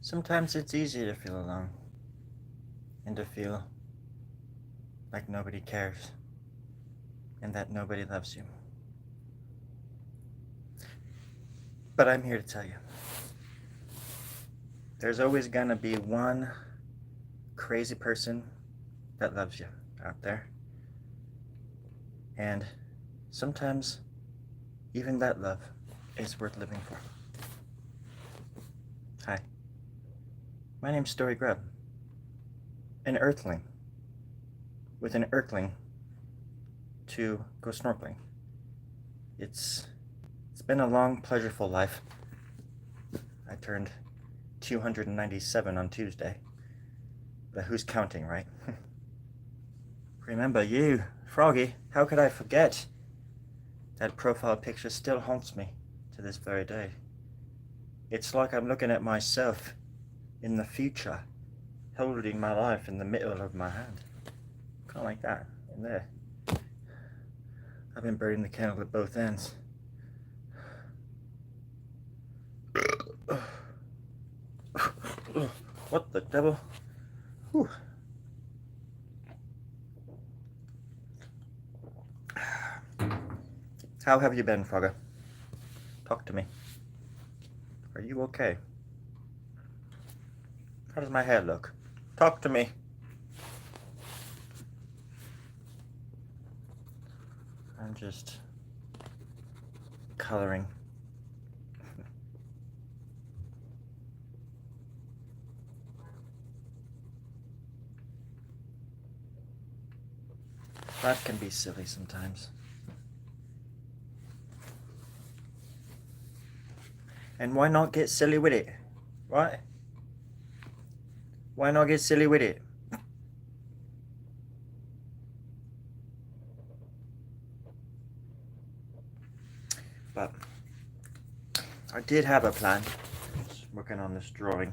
Sometimes it's easy to feel alone and to feel like nobody cares and that nobody loves you. But I'm here to tell you, there's always gonna be one crazy person that loves you out there. And sometimes even that love is worth living for. Hi, my name's Story Grub, an earthling with an Erkling to go snorkeling. It's been a long, pleasureful life. I turned 297 on Tuesday, but who's counting, right? Remember you, Froggy. How could I forget? That profile picture still haunts me to this very day. It's like I'm looking at myself in the future, holding my life in the middle of my hand. Kind of like that, in there. I've been burning the candle at both ends. What the devil? Whew. How have you been, Frogger? Talk to me. Are you okay? How does my hair look? Talk to me. I'm just coloring. Life can be silly sometimes. And why not get silly with it? Right? Why not get silly with it? But I did have a plan. Just working on this drawing.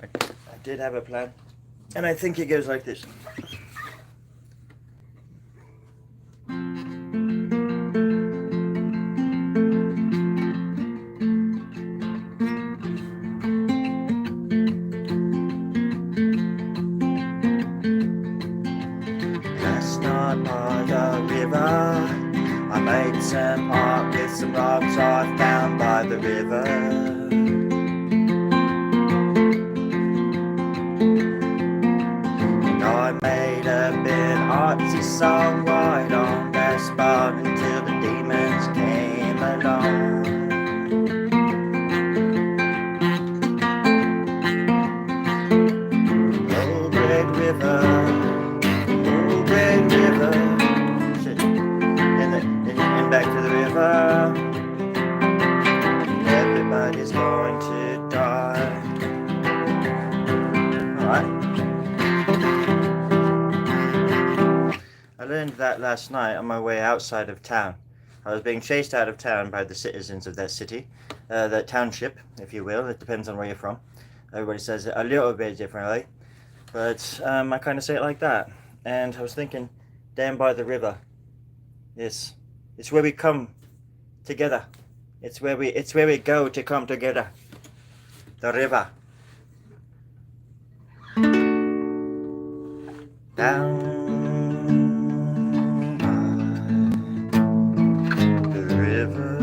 I did have a plan. And I think it goes like this. Last night by the river, I made some art with some rocks I found by the river. And I made a bit artsy song right on that spot until the demons came along. Oh, great river, oh, great river. Shit. And back to the river. Everybody's going to die. Alright. I learned that last night on my way outside of town. I was being chased out of town by the citizens of that city, that township, if you will. It depends on where you're from. Everybody says it a little bit differently, but I kind of say it like that. And I was thinking, down by the river, it's where we come together. It's where we go to come together. The river. Down by the river,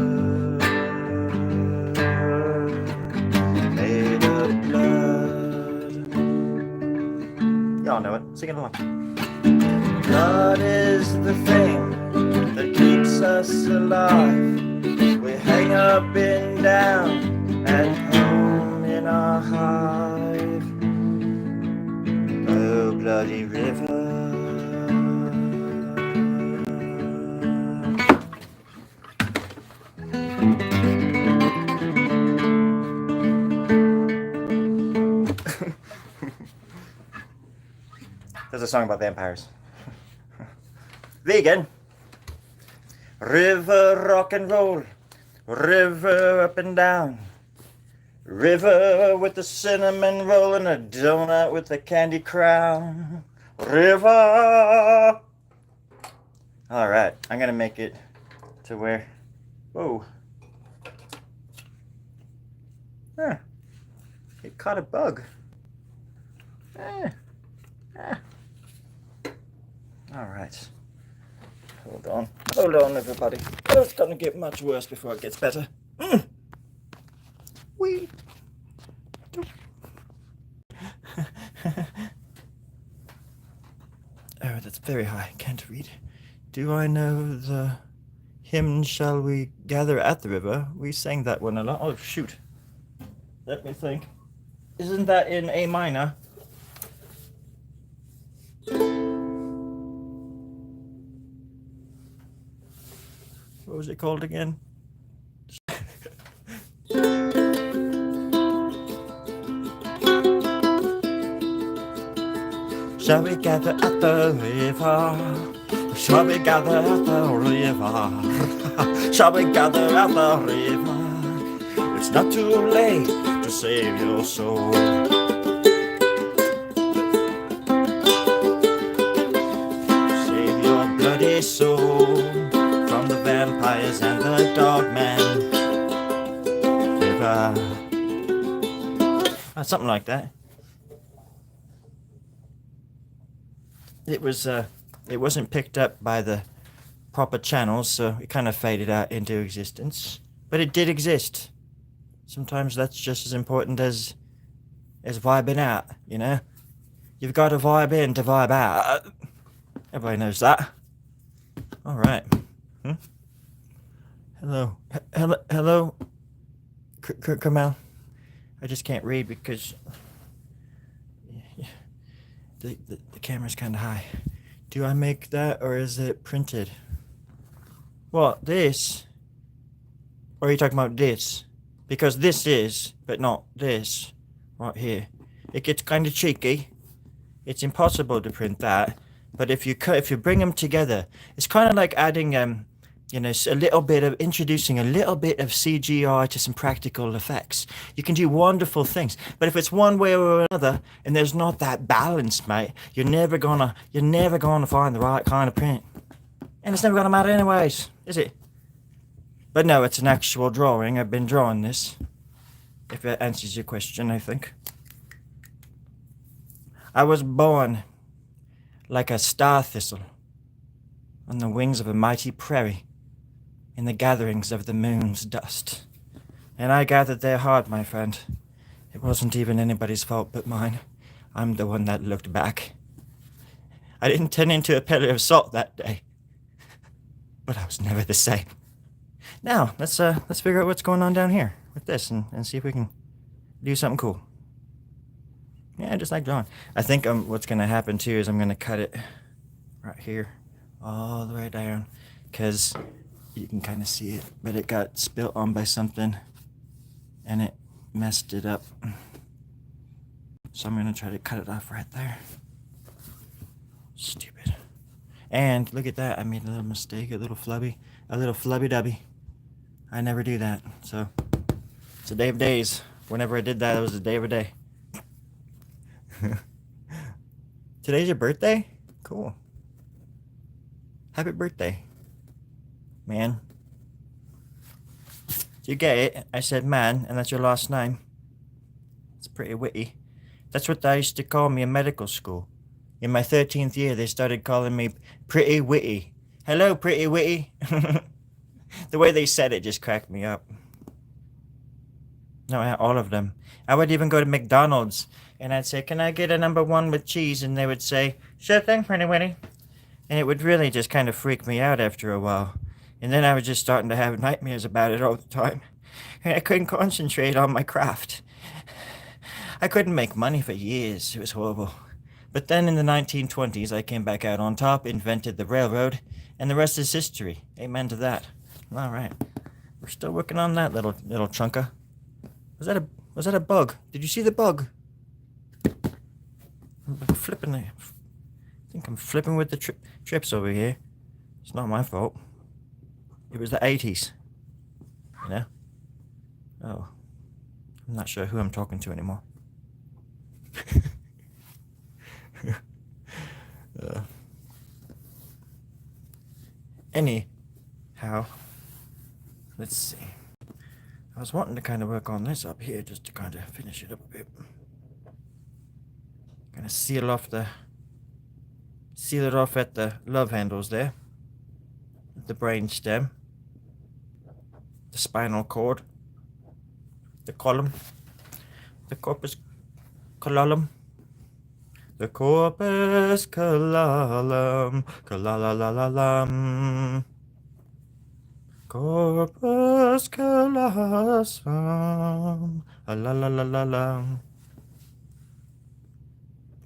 made of blood. Y'all know it. Sing it along. Blood is the thing that keeps us alive. We hang up and down at home in our hive. Oh, bloody river. There's a song about vampires. Vegan. River rock and roll, river up and down. River with the cinnamon roll and a donut with the candy crown. River. All right, I'm gonna make it to where, whoa. Huh. It caught a bug. Eh. Ah. All right. Hold on. Hold on, everybody. Oh, it's gonna get much worse before it gets better. Wee. Oh, that's very high. Can't read. Do I know the hymn Shall We Gather at the River? We sang that one a lot. Oh, shoot. Let me think. Isn't that in A minor? What was it called again? Shall we gather at the river? Shall we gather at the river? Shall we gather at the river? It's not too late to save your soul. Save your bloody soul from the vampires and the dogmen. River. Something like that. It wasn't picked up by the proper channels, so it kind of faded out into existence. But it did exist. Sometimes that's just as important as vibing out, you know? You've got to vibe in to vibe out. Everybody knows that. All right. Hello. Hello? Kamal? I just can't read because the camera's kind of high. Do I make that or is it printed? What, this? Or are you talking about this? Because this is, but not this. Right here. It gets kind of cheeky. It's impossible to print that. But if you bring them together, it's kind of like adding, you know, introducing a little bit of CGI to some practical effects. You can do wonderful things. But if it's one way or another, and there's not that balance, mate, you're never gonna find the right kind of print. And it's never gonna matter anyways, is it? But no, it's an actual drawing. I've been drawing this. If that answers your question, I think. I was born like a star thistle on the wings of a mighty prairie in the gatherings of the moon's dust. And I gathered there hard, my friend. It wasn't even anybody's fault but mine. I'm the one that looked back. I didn't turn into a pillar of salt that day. But I was never the same. Now, let's figure out what's going on down here with this and see if we can do something cool. Yeah, just like drawing. I think what's going to happen too is I'm going to cut it right here all the way down because you can kind of see it, but it got spilt on by something and it messed it up. So I'm going to try to cut it off right there. Stupid. And look at that. I made a little mistake, a little flubby dubby. I never do that. So it's a day of days. Whenever I did that, it was a day of a day. Today's your birthday? Cool. Happy birthday, man. Did you get it? I said man, and that's your last name. It's pretty witty. That's what they used to call me in medical school. In my 13th year, they started calling me Pretty Witty. Hello, Pretty Witty. The way they said it just cracked me up. No, all of them. I would even go to McDonald's and I'd say, "Can I get a number 1 with cheese?" And they would say, "Sure thing, Pretty Witty." And it would really just kind of freak me out after a while. And then I was just starting to have nightmares about it all the time. And I couldn't concentrate on my craft. I couldn't make money for years. It was horrible. But then in the 1920s, I came back out on top, invented the railroad, and the rest is history. Amen to that. All right. We're still working on that little chunker. Was that a bug? Did you see the bug? I'm flipping it. I think I'm flipping with the trips over here. It's not my fault. It was the 80s. You know? Oh. I'm not sure who I'm talking to anymore. Anyhow, let's see. I was wanting to kind of work on this up here just to kind of finish it up a bit. Kind of seal it off at the love handles there. The brain stem. The spinal cord. The column. The corpus callosum. The corpus callosum. Callosum. Corpus callosum. La la la la la.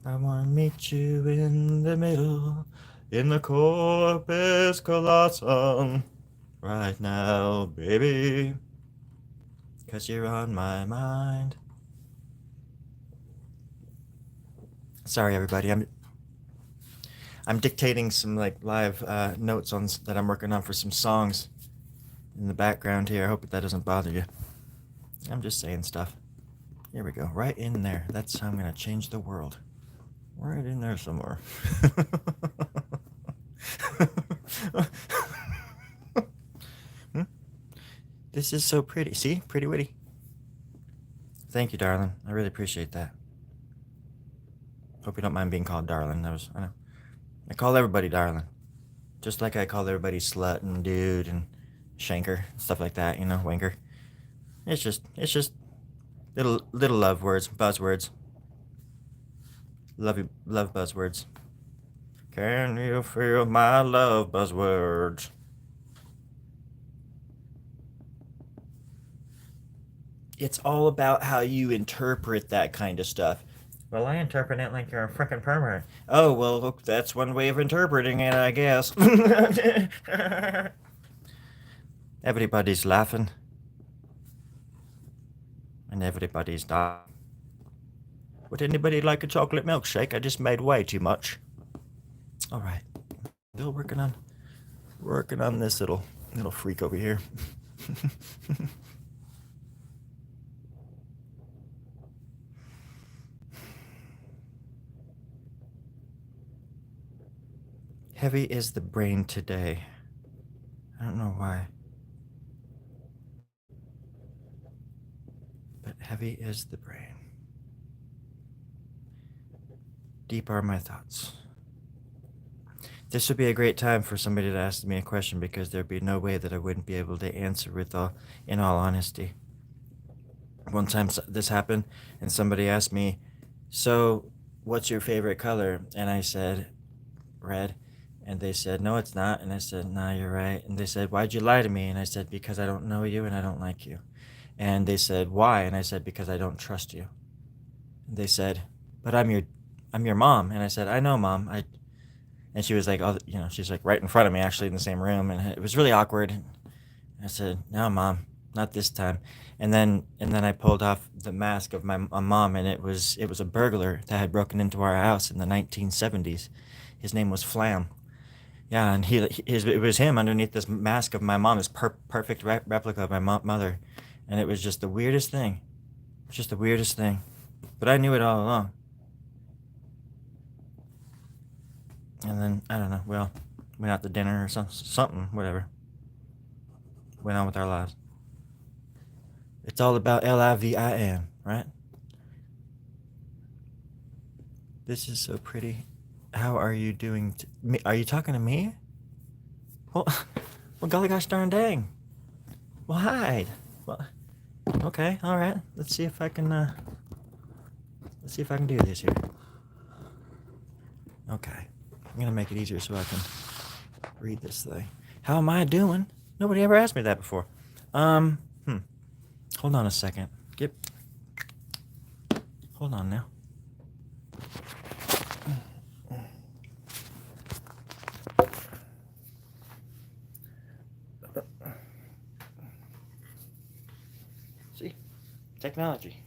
I want to meet you in the middle, in the corpus callosum, right now, baby, 'cause you're on my mind. Sorry, everybody. I'm dictating some like live notes on that I'm working on for some songs in the background here. I hope that doesn't bother you. I'm just saying stuff. Here we go. Right in there. That's how I'm gonna change the world. Right in there somewhere. This is so pretty. See? Pretty witty. Thank you, darling. I really appreciate that. Hope you don't mind being called darling. I know. I call everybody darling. Just like I call everybody slut and dude and shanker, stuff like that, you know, wanker. It's just little love words, buzzwords. Love buzzwords. Can you feel my love buzzwords? It's all about how you interpret that kind of stuff. Well, I interpret it like you're a frickin' pervert. Oh, well, look, that's one way of interpreting it, I guess. Everybody's laughing. And everybody's dying. Would anybody like a chocolate milkshake? I just made way too much. All right. Still working on this little freak over here. Heavy is the brain today. I don't know why. But heavy is the brain. Deep are my thoughts. This would be a great time for somebody to ask me a question because there'd be no way that I wouldn't be able to answer in all honesty. One time this happened and somebody asked me, so what's your favorite color? And I said, red. And they said, no, it's not. And I said, nah, you're right. And they said, why'd you lie to me? And I said, because I don't know you and I don't like you. And they said, why? And I said, because I don't trust you. And they said, but I'm your mom. And I said, I know, Mom. And she was like, oh, you know, she's like right in front of me, actually in the same room. And it was really awkward. And I said, no, Mom, not this time. And then I pulled off the mask of my mom, and it was a burglar that had broken into our house in the 1970s. His name was Flam. Yeah, and it was him underneath this mask of my mom, this perfect replica of my mother. And it was just the weirdest thing. Just the weirdest thing. But I knew it all along. And then, I don't know, well, went out to dinner or something, whatever. Went on with our lives. It's all about LIVIN, right? This is so pretty. How are you doing? Are you talking to me? Well, golly gosh darn dang. Well, hide. Well, okay, all right. Let's see if I can do this here. Okay. I'm gonna make it easier so I can read this thing. How am I doing? Nobody ever asked me that before. Hold on a second. Hold on now. See? Technology.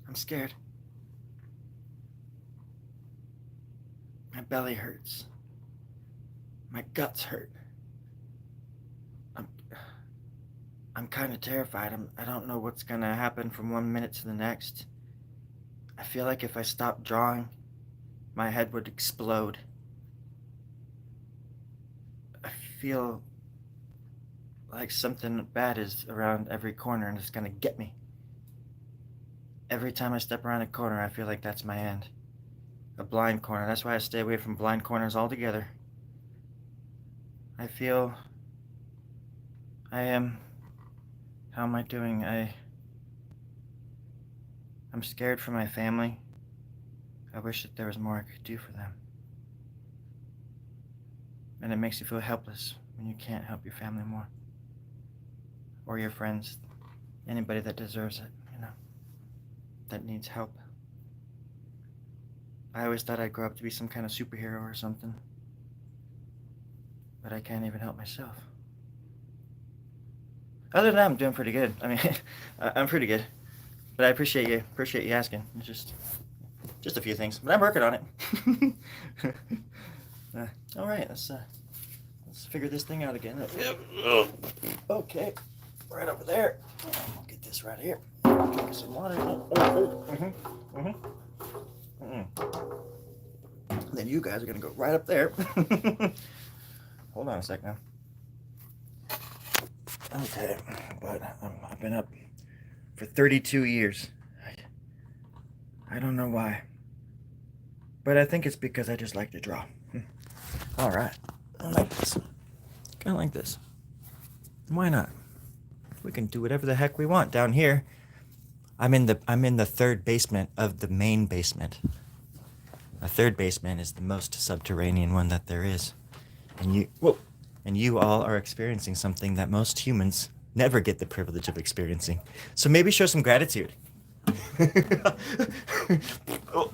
I'm scared. My belly hurts. My guts hurt. I'm kind of terrified. I don't know what's gonna happen from one minute to the next. I feel like if I stopped drawing, my head would explode. feel like something bad is around every corner and it's gonna get me. Every time I step around a corner, I feel like that's my end. A blind corner. That's why I stay away from blind corners altogether. I feel I am. How am I doing? I'm scared for my family. I wish that there was more I could do for them. And it makes you feel helpless when you can't help your family more. Or your friends. Anybody that deserves it, that needs help. I always thought I'd grow up to be some kind of superhero or something. But I can't even help myself. Other than that, I'm doing pretty good. I mean, I'm pretty good. But I appreciate you asking. It's just a few things, but I'm working on it. All right, let's figure this thing out again. Okay, right over there. I'll get this right here. Drink some water. Then you guys are gonna go right up there. Hold on a sec now. Okay, but I've been up for 32 years. I don't know why. But I think it's because I just like to draw. All right. I like this. Kind of like this. Why not? We can do whatever the heck we want down here. I'm in the third basement of the main basement. A third basement is the most subterranean one that there is. And you all are experiencing something that most humans never get the privilege of experiencing. So maybe show some gratitude. Oh.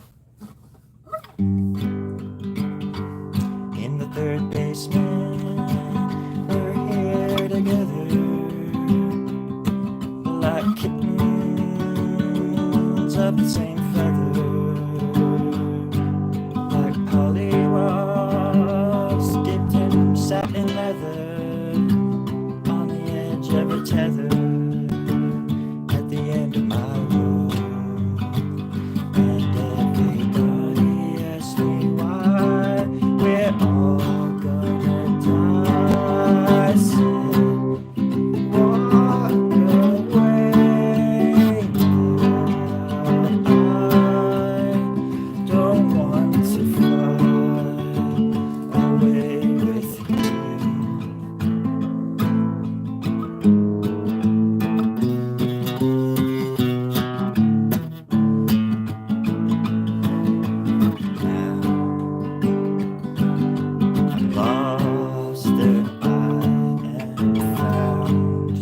In the third basement, we're here together, like kittens of the same feather, like pollywogs dipped in satin leather, on the edge of a tether, at the end of my road. And everybody asks me why we're all gonna die. I said, walk away. I don't want to fly away with you. I'm lost and I am found,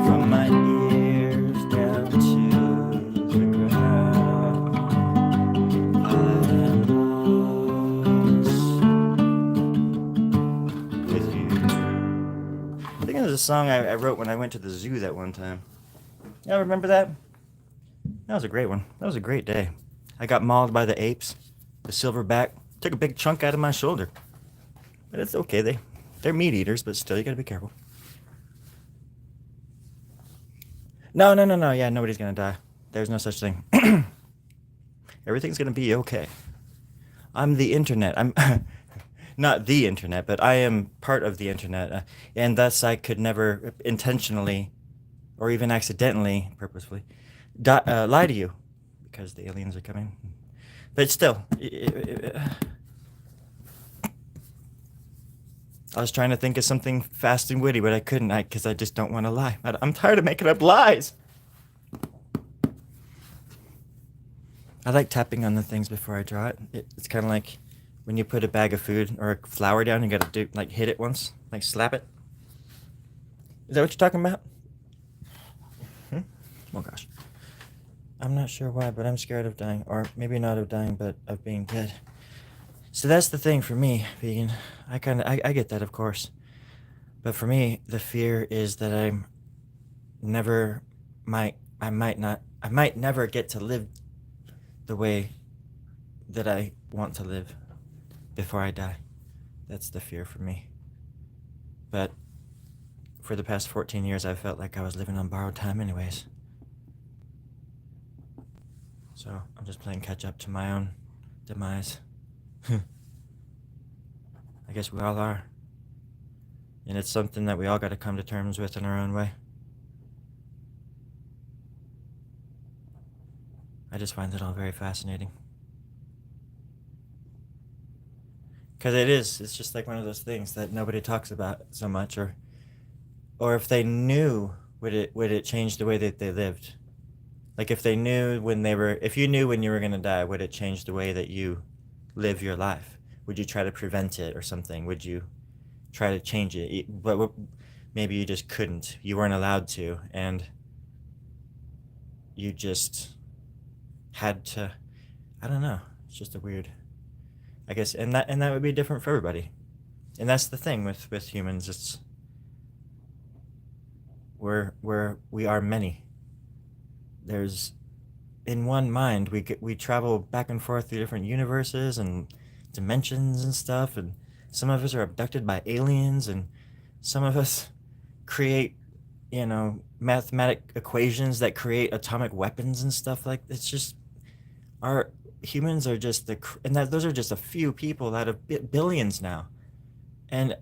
from my ears down to the ground. I am lost with you. I think it was a song I wrote when I went to the zoo that one time. Y'all remember that? That was a great one. That was a great day. I got mauled by the apes. The silverback took a big chunk out of my shoulder. But it's okay. They're meat eaters, but still, you gotta be careful. No. Yeah, nobody's gonna die. There's no such thing. Everything's gonna be okay. I'm the internet. I'm not the internet, but I am part of the internet. And thus I could never intentionally or even accidentally, purposefully, lie to you because the aliens are coming. But still, I was trying to think of something fast and witty, but I couldn't because I just don't want to lie. I'm tired of making up lies. I like tapping on the things before I draw it. It's kind of like when you put a bag of food or a flour down, you got to hit it once, like slap it. Is that what you're talking about? Oh gosh. I'm not sure why, but I'm scared of dying. Or maybe not of dying, but of being dead. So that's the thing for me, vegan. I get that, of course. But for me, the fear is that I might never get to live the way that I want to live before I die. That's the fear for me. But for the past 14 years, I felt like I was living on borrowed time anyways. So I'm just playing catch up to my own demise. I guess we all are. And it's something that we all got to come to terms with in our own way. I just find it all very fascinating. Because it's just like one of those things that nobody talks about so much, or if they knew, would it change the way that they lived? Like if you knew when you were gonna die, would it change the way that you live your life? Would you try to prevent it or something? Would you try to change it? But maybe you just couldn't. You weren't allowed to, and you just had to. I don't know. It's just a weird. I guess, and that would be different for everybody. And that's the thing with humans. It's we are many. There's in one mind we travel back and forth through different universes and dimensions and stuff, and some of us are abducted by aliens, and some of us create mathematic equations that create atomic weapons and stuff. Like it's just our humans are just those are just a few people out of billions now, and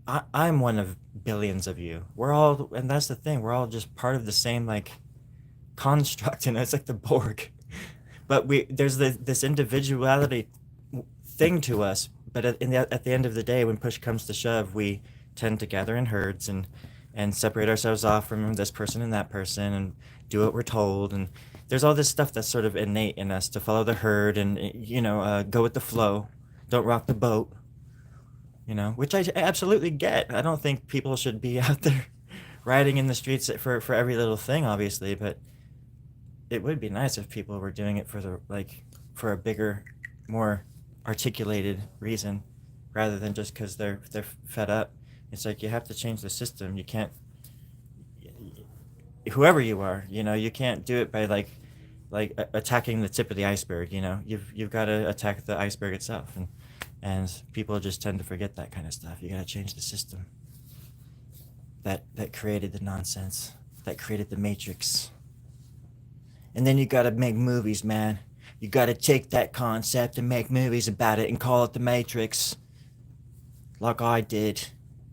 I'm one of billions of you. We're all, and that's the thing, we're all just part of the same like construct, and it's like the Borg. But there's this individuality thing to us. But at the end of the day, when push comes to shove, we tend to gather in herds and separate ourselves off from this person and that person and do what we're told. And there's all this stuff that's sort of innate in us to follow the herd and go with the flow, don't rock the boat. Which I absolutely get. I don't think people should be out there riding in the streets for every little thing, obviously, but it would be nice if people were doing it for a bigger, more articulated reason, rather than just because they're fed up. It's like you have to change the system. You can't, whoever you are, you can't do it by like attacking the tip of the iceberg. You've got to attack the iceberg itself, and people just tend to forget that kind of stuff. You got to change the system that created the nonsense, that created the Matrix. And then you got to make movies, man. You got to take that concept and make movies about it and call it the Matrix, like I did.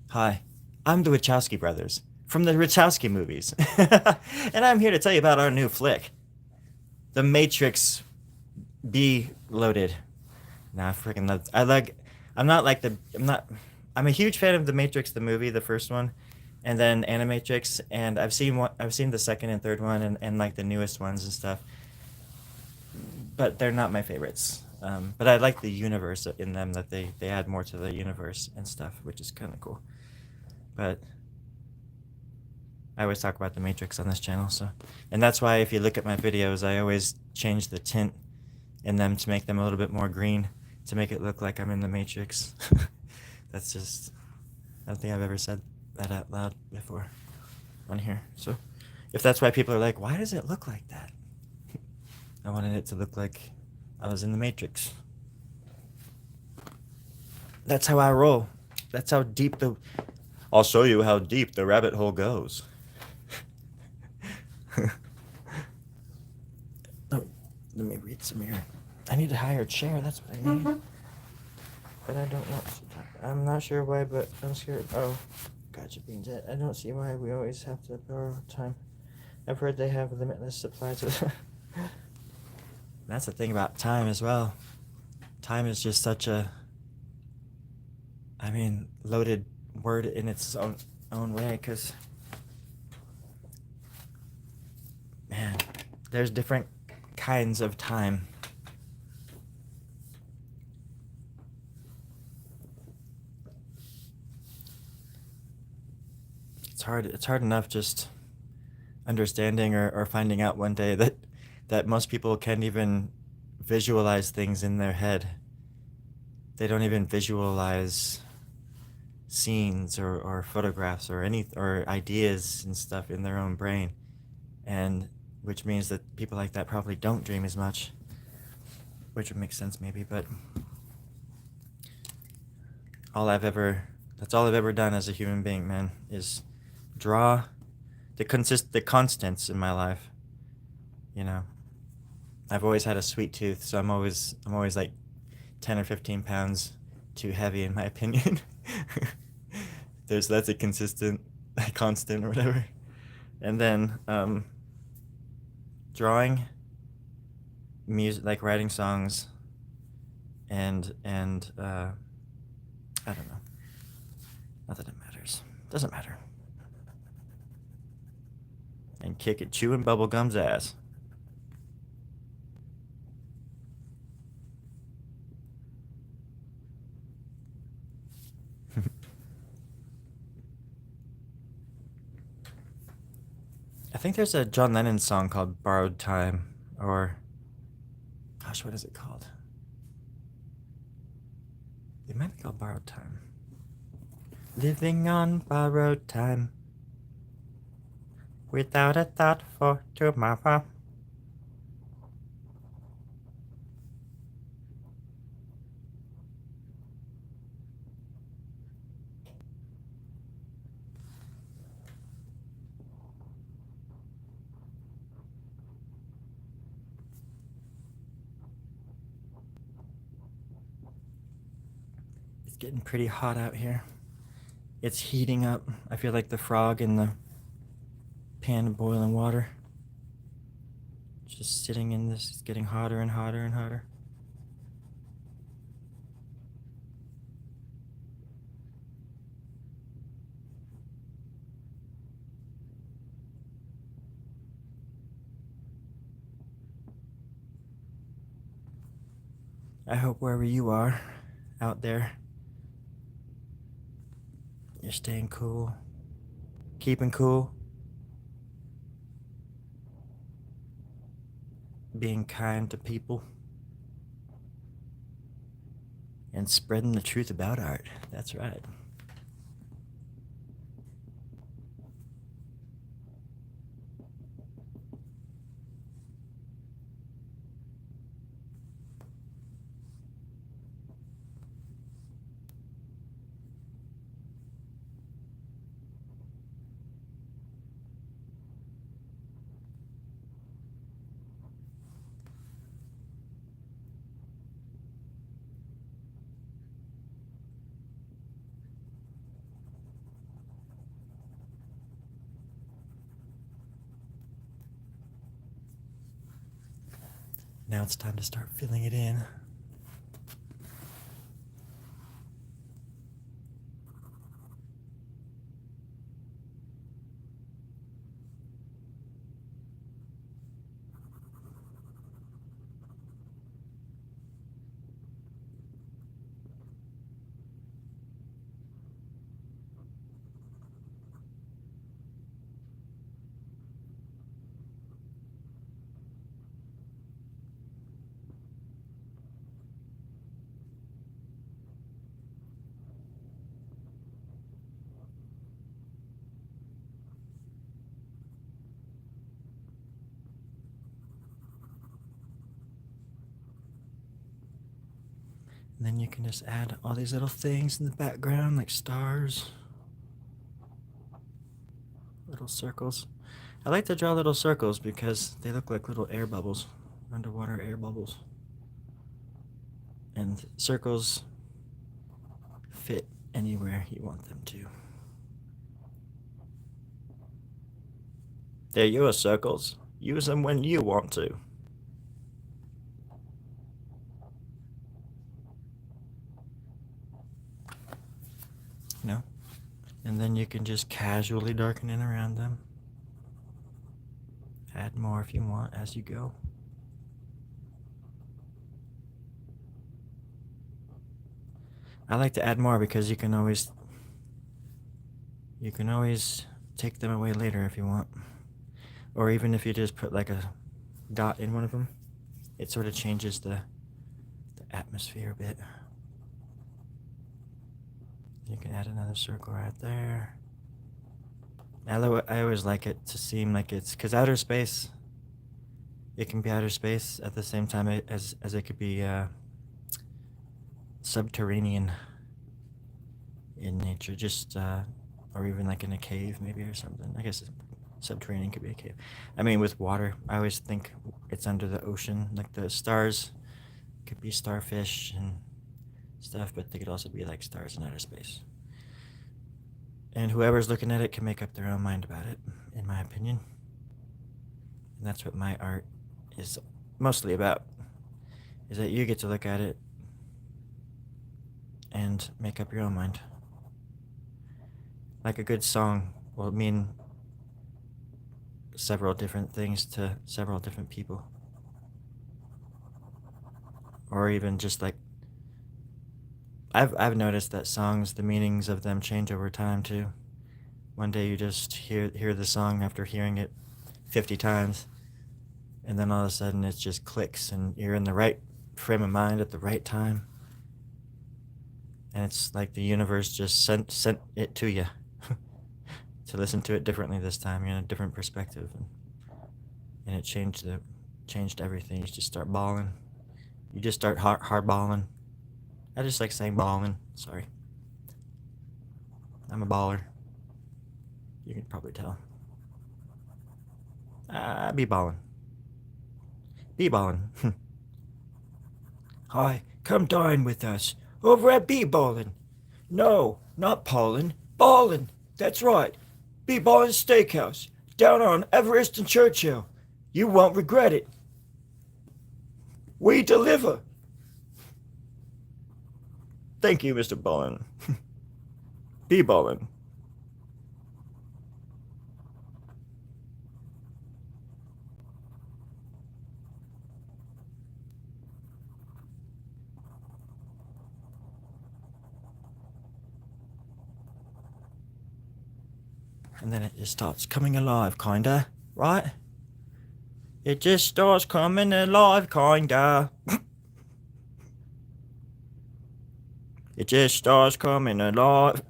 Hi, I'm the Wachowski brothers from the Wachowski movies, and I'm here to tell you about our new flick, The Matrix Be Loaded. Nah, freaking love. I'm a huge fan of The Matrix, the movie, the first one, and then Animatrix, and I've seen the second and third one, and like the newest ones and stuff. But they're not my favorites. But I like the universe in them, that they add more to the universe and stuff, which is kind of cool. But I always talk about the Matrix on this channel, and that's why if you look at my videos, I always change the tint in them to make them a little bit more green, to make it look like I'm in the Matrix. That's just, I don't think I've ever said that out loud before on here. So if that's why people are like, why does it look like that? I wanted it to look like I was in the Matrix. That's how I roll. That's how deep I'll show you how deep the rabbit hole goes. Oh, let me read some here. I need a higher chair, that's what I need. But I don't know. I'm not sure why, but I'm scared. Oh, gotcha beans. I don't see why we always have to borrow time. I've heard they have limitless supplies. That's the thing about time as well. Time is just such a, loaded word in its own way, because, man, there's different kinds of time. It's hard enough just understanding or finding out one day that most people can't even visualize things in their head. They don't even visualize scenes or photographs or ideas and stuff in their own brain, and which means that people like that probably don't dream as much, which would make sense maybe. But that's all I've ever done as a human being, man, is draw the constants in my life. I've always had a sweet tooth, so I'm always like 10 or 15 pounds too heavy, in my opinion. That's a consistent, constant or whatever. And then drawing, music, like writing songs, and I don't know. Not that it matters. Doesn't matter. And kick it, chewing bubblegum's ass. I think there's a John Lennon song called Borrowed Time, or gosh, what is it called? It might be called Borrowed Time. Living on borrowed time, without a thought for tomorrow. It's getting pretty hot out here. It's heating up. I feel like the frog in the pan of boiling water. Just sitting in this, it's getting hotter and hotter and hotter. I hope wherever you are out there, you're staying cool, keeping cool, being kind to people, and spreading the truth about art. That's right. Now it's time to start filling it in. And then you can just add all these little things in the background, like stars, little circles. I like to draw little circles because they look like little air bubbles, underwater air bubbles. And circles fit anywhere you want them to. They're your circles. Use them when you want to. No? And then you can just casually darken in around them. Add more if you want as you go. I like to add more because you can always take them away later if you want. Or even if you just put like a dot in one of them, it sort of changes the atmosphere a bit. You can add another circle right there. I always like it to seem like it's, because outer space, it can be outer space at the same time as it could be subterranean in nature, just or even like in a cave maybe or something. I guess subterranean could be a cave. I mean, with water, I always think it's under the ocean, like the stars could be starfish and stuff, but they could also be like stars in outer space. And whoever's looking at it can make up their own mind about it, in my opinion. And that's what my art is mostly about, is that you get to look at it and make up your own mind. Like a good song will mean several different things to several different people. Or even just like, I've noticed that songs, the meanings of them change over time too. One day you just hear the song after hearing it 50 times, and then all of a sudden it just clicks and you're in the right frame of mind at the right time. And it's like the universe just sent it to you to listen to it differently this time. You're in a different perspective, and it changed everything. You just start bawling. You just start hard bawling. I just like saying bawling. Sorry. I'm a baller. You can probably tell. Be ballin'. Be ballin'. Hi, come dine with us over at Be Ballin'. No, not Paulin. Ballin'. That's right. Be Ballin' Steakhouse, down on Everest and Churchill. You won't regret it. We deliver. Thank you, Mr. Ballin'. Be ballin'. And then it just starts coming alive, kinda, right? It just starts coming alive, kinda. It just starts coming alive.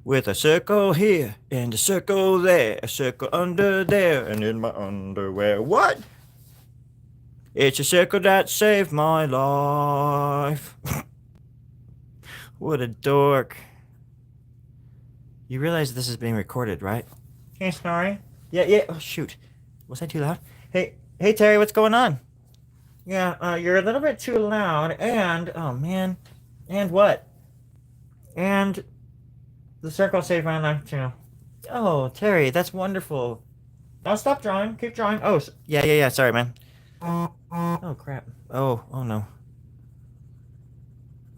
With a circle here, and a circle there, a circle under there, and in my underwear. What? It's a circle that saved my life. What a dork. You realize this is being recorded, right? Hey, Snorri. Yeah. Oh, shoot. Was I too loud? Hey, Terry, what's going on? Yeah, you're a little bit too loud, and, oh, man. And what? And the circle saved my life, too. Oh, Terry, that's wonderful. Now stop drawing. Keep drawing. Oh, yeah. Sorry, man. Oh, crap. Oh, no.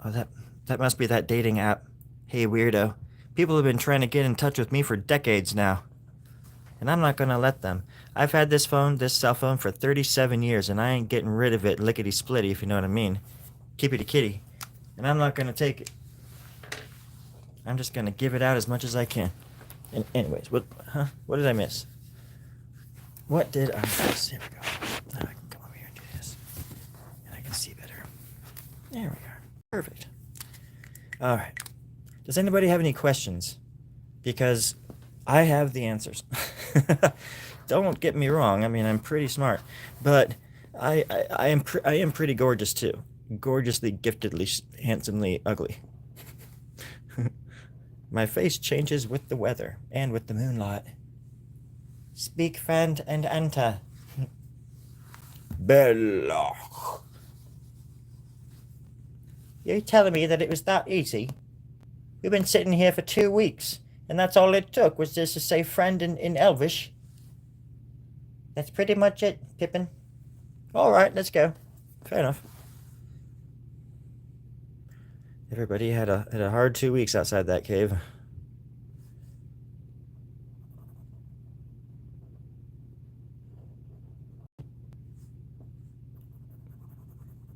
Oh, that must be that dating app. Hey, weirdo. People have been trying to get in touch with me for decades now. And I'm not gonna let them. I've had this cell phone, for 37 years, and I ain't getting rid of it lickety-splitty, if you know what I mean. Kippity kitty. And I'm not gonna take it. I'm just gonna give it out as much as I can. And anyways, what did I miss? What did I miss? Here we go. Now I can come over here and do this. And I can see better. There we are. Perfect. Alright. Does anybody have any questions? Because I have the answers. Don't get me wrong. I mean, I'm pretty smart. But I am pretty gorgeous too. Gorgeously, giftedly, handsomely ugly. My face changes with the weather and with the moonlight. Speak, friend, and enter. Bella. You're telling me that it was that easy? We've been sitting here for 2 weeks, and that's all it took was just to say friend in Elvish. That's pretty much it, Pippin. All right, let's go. Fair enough. Everybody had a hard 2 weeks outside that cave.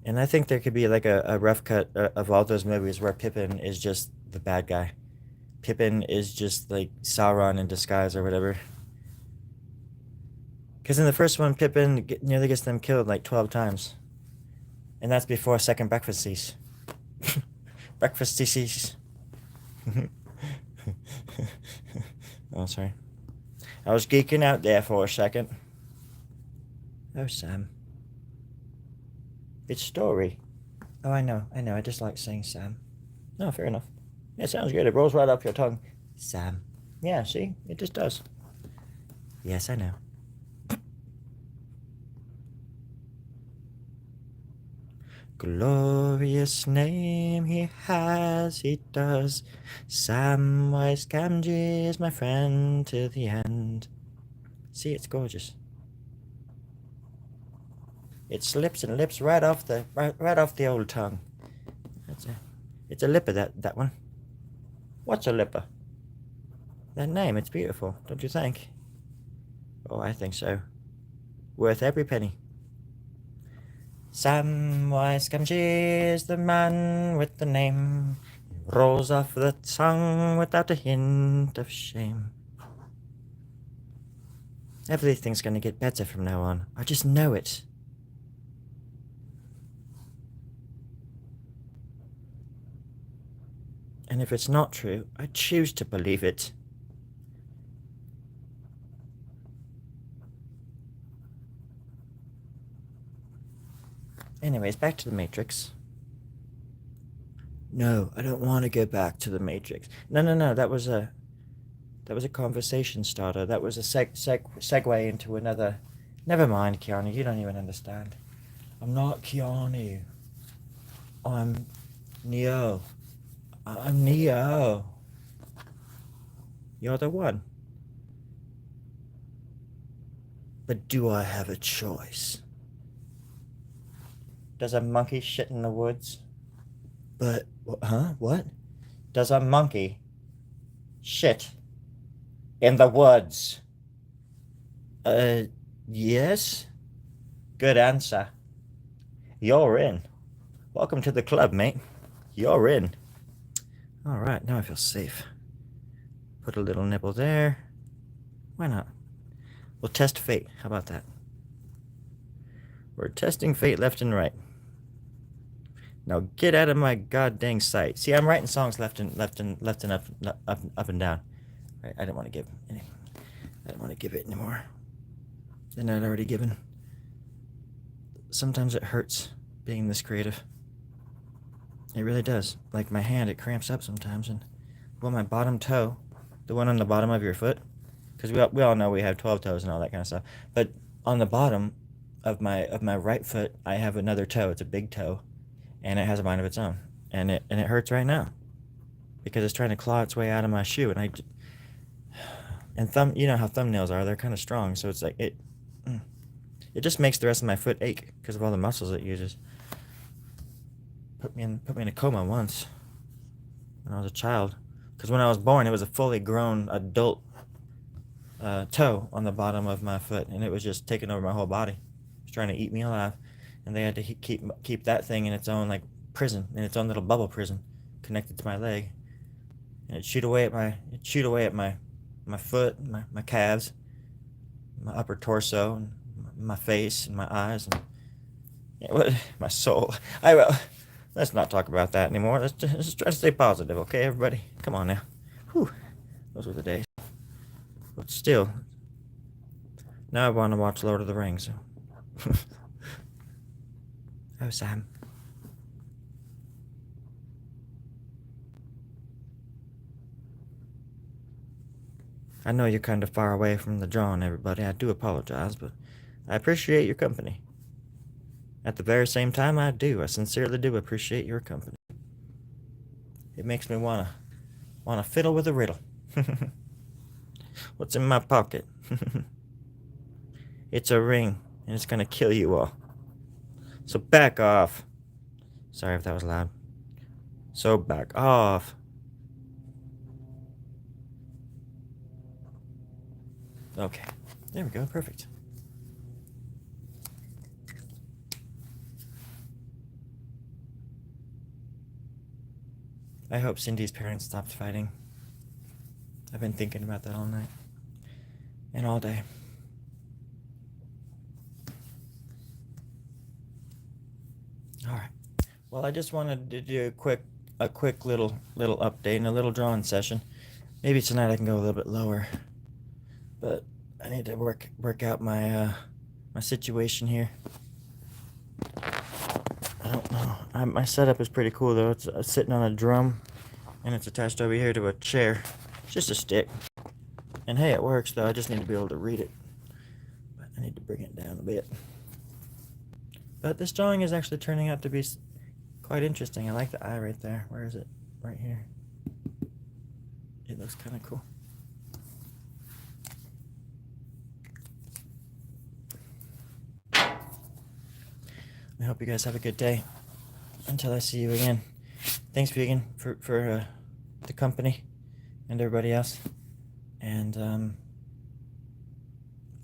And I think there could be like a rough cut of all those movies where Pippin is just the bad guy. Pippin is just like Sauron in disguise or whatever. Because in the first one, Pippin nearly gets them killed like 12 times. And that's before second breakfast cease. Breakfast cease. Oh, sorry. I was geeking out there for a second. Oh, Sam. It's Story. Oh, I know. I just like saying Sam. No, fair enough. It sounds good. It rolls right off your tongue. Sam. Yeah, see? It just does. Yes, I know. Glorious name he has, he does. Samwise Gamgee is my friend to the end. See, it's gorgeous. It slips and lips right off the old tongue. It's a lipper, that one. What's a lipper? That name, it's beautiful, don't you think? Oh, I think so. Worth every penny. Samwise Gamgee is the man with the name. Rolls off the tongue without a hint of shame. Everything's gonna get better from now on. I just know it. And if it's not true, I choose to believe it. Anyways, back to the Matrix. No, I don't want to go back to the Matrix. No, that was a conversation starter. That was a segue into another... Never mind, Keanu, you don't even understand. I'm not Keanu. I'm Neo. I'm Neo. You're the one. But do I have a choice? Does a monkey shit in the woods? But, huh? What? Does a monkey shit in the woods? Yes? Good answer. You're in. Welcome to the club, mate. You're in. Alright, now I feel safe. Put a little nipple there. Why not? We'll test fate. How about that? We're testing fate left and right. Now get out of my goddamn sight. See, I'm writing songs left and up and down. Right, I didn't want to give any. I didn't want to give it anymore than I'd already given. Sometimes it hurts being this creative. It really does. Like my hand, it cramps up sometimes, and well, my bottom toe, the one on the bottom of your foot, because we all know we have 12 toes and all that kind of stuff. But on the bottom of my right foot, I have another toe. It's a big toe, and it has a mind of its own, and it hurts right now because it's trying to claw its way out of my shoe, and you know how thumbnails are, they're kind of strong, so it's like it just makes the rest of my foot ache because of all the muscles it uses. Put me in a coma once when I was a child, because when I was born it was a fully grown adult toe on the bottom of my foot, and it was just taking over my whole body. It was trying to eat me alive, and they had to keep that thing in its own like prison, in its own little bubble prison, connected to my leg, and it'd shoot away at my foot, my calves, my upper torso, and my face, and my eyes, and my soul. Let's not talk about that anymore. Let's just try to stay positive, okay, everybody? Come on now. Whew. Those were the days. But still, now I want to watch Lord of the Rings. Oh, Sam. I know you're kind of far away from the drawing, everybody. I do apologize, but I appreciate your company. At the very same time, I sincerely do appreciate your company. It makes me wanna fiddle with a riddle. What's in my pocket? It's a ring, and it's gonna kill you all. So back off. Sorry if that was loud. So back off. Okay, there we go, perfect. I hope Cindy's parents stopped fighting. I've been thinking about that all night. And all day. Alright. Well, I just wanted to do a quick little update and a little drawing session. Maybe tonight I can go a little bit lower. But I need to work out my my situation here. I don't know. My setup is pretty cool though. It's sitting on a drum, and it's attached over here to a chair. It's just a stick. And hey, it works though. I just need to be able to read it. But I need to bring it down a bit. But this drawing is actually turning out to be quite interesting. I like the eye right there. Where is it? Right here. It looks kind of cool. I hope you guys have a good day. Until I see you again. Thanks, Vegan, for the company and everybody else. And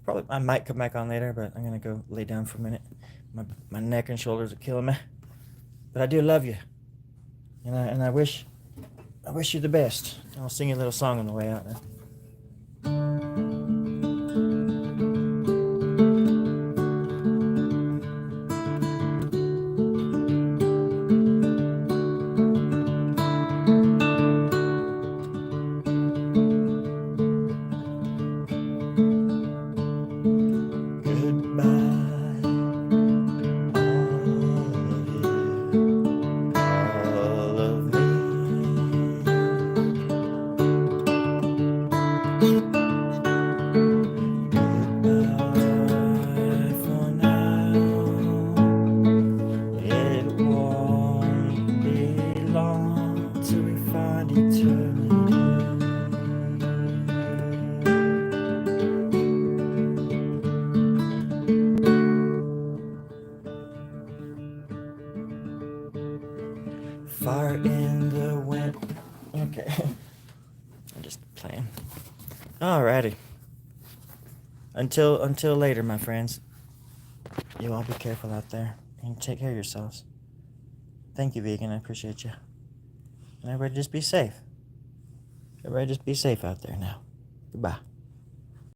probably I might come back on later, but I'm gonna go lay down for a minute. My neck and shoulders are killing me. But I do love you, and I wish you the best. I'll sing you a little song on the way out now. Fire in the wind. Okay. I'm just playing. Alrighty. Until later, my friends. You all be careful out there and take care of yourselves. Thank you, Vegan. I appreciate you. And everybody just be safe. Everybody just be safe out there now. Goodbye.